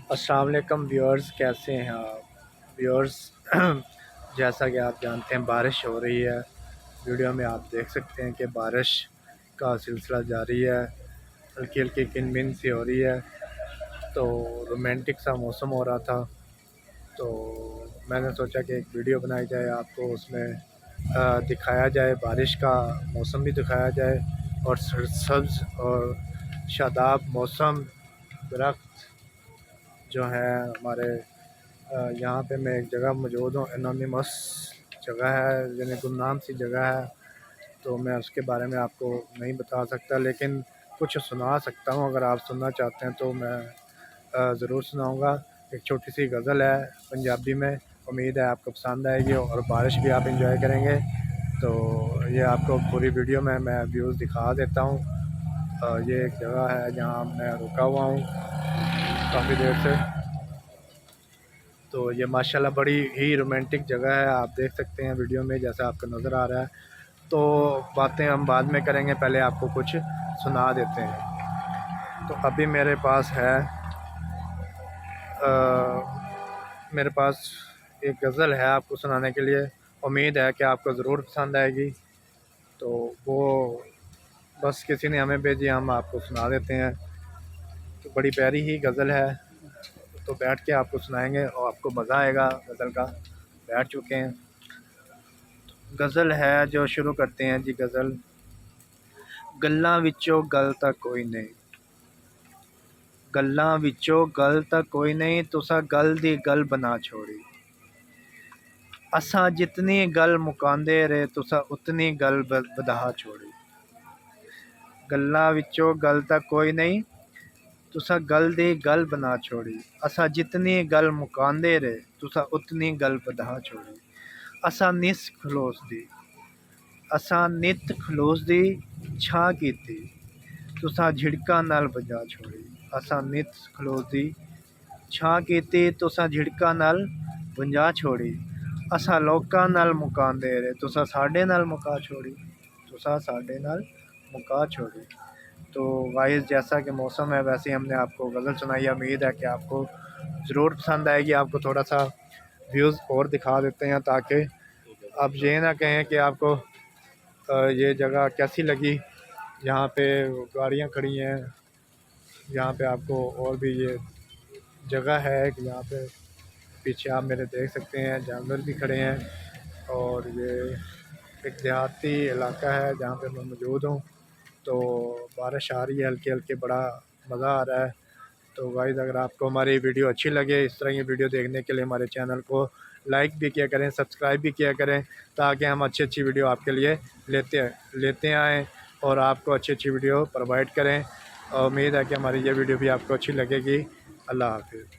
अस्सलाम वालेकुम व्यूअर्स, कैसे हैं आप व्यूअर्स। जैसा कि आप जानते हैं बारिश हो रही है। वीडियो में आप देख सकते हैं कि बारिश का सिलसिला जारी है, हल्की हल्की किनमिन सी हो रही है। तो रोमांटिक सा मौसम हो रहा था, तो मैंने सोचा कि एक वीडियो बनाई जाए, आपको उसमें दिखाया जाए, बारिश का मौसम भी दिखाया जाए और सब्ज़ और शादाब मौसम, दरख्त जो है हमारे यहाँ पे। मैं एक जगह मौजूद हूँ, एनोनिमस जगह है, यानी गुमनाम सी जगह है। तो मैं उसके बारे में आपको नहीं बता सकता, लेकिन कुछ सुना सकता हूँ। अगर आप सुनना चाहते हैं तो मैं ज़रूर सुनाऊँगा। एक छोटी सी गज़ल है पंजाबी में, उम्मीद है आपको पसंद आएगी और बारिश भी आप इंजॉय करेंगे। तो ये आपको पूरी वीडियो में मैं व्यूज़ दिखा देता हूँ। ये एक जगह है जहाँ मैं रुका हुआ हूँ काफ़ी देर से। तो ये माशाल्लाह बड़ी ही रोमांटिक जगह है, आप देख सकते हैं वीडियो में जैसा आपको नज़र आ रहा है। तो बातें हम बाद में करेंगे, पहले आपको कुछ सुना देते हैं। तो अभी मेरे पास है मेरे पास एक गज़ल है आपको सुनाने के लिए। उम्मीद है कि आपको ज़रूर पसंद आएगी। तो वो बस किसी ने हमें भेजी, हम आपको सुना देते हैं। तो बड़ी प्यारी ही गज़ल है, तो बैठ के आपको सुनाएंगे और आपको मज़ा आएगा गज़ल का। बैठ चुके हैं, गज़ल है जो शुरू करते हैं जी। गज़ल गल्लां विचों गल तां कोई नहीं, गल्लां विचों गल तां कोई नहीं, तुसां गल दी गल बना छोड़ी। असां जितनी गल मुकांदे रहे, तुसां उतनी गल बधा छोड़ी। गल्लां विचों गल तां कोई नहीं, तुसां गल दी गल बना छोड़ी। असां जितनी गल मुकांदे रहे, तुसां उतनी गल बधा छोड़ी। असां नित खलोस दी छां कीती, तुसां झिड़कां नाल वजा छोड़ी। असां नित खलोस दी छां कीती, तुसां झिड़कां नाल वजा छोड़ी। असां लोकां नाल मुकांदे रहे, तुसां साडे नाल मुका छोड़ी। तुसां साडे नाल मुका छोड़ी। तो गाइस, जैसा कि मौसम है वैसे ही हमने आपको गज़ल सुनाई है। उम्मीद है कि आपको ज़रूर पसंद आएगी। आपको थोड़ा सा व्यूज़ और दिखा देते हैं, ताकि आप ये ना कहें कि आपको ये जगह कैसी लगी। यहाँ पे गाड़ियाँ खड़ी हैं, यहाँ पे आपको और भी ये जगह है कि यहाँ पे पीछे आप मेरे देख सकते हैं जानवर भी खड़े हैं। और ये एक देहाती इलाका है जहाँ पे मैं मौजूद हूँ। तो बारिश आ रही है हल्के हल्के, बड़ा मज़ा आ रहा है। तो गाइस, अगर आपको हमारी वीडियो अच्छी लगे, इस तरह की वीडियो देखने के लिए हमारे चैनल को लाइक भी किया करें, सब्सक्राइब भी किया करें, ताकि हम अच्छी अच्छी वीडियो आपके लिए लेते आएँ और आपको अच्छी अच्छी वीडियो प्रोवाइड करें। और उम्मीद है कि हमारी ये वीडियो भी आपको अच्छी लगेगी। अल्लाह हाफ़िज़।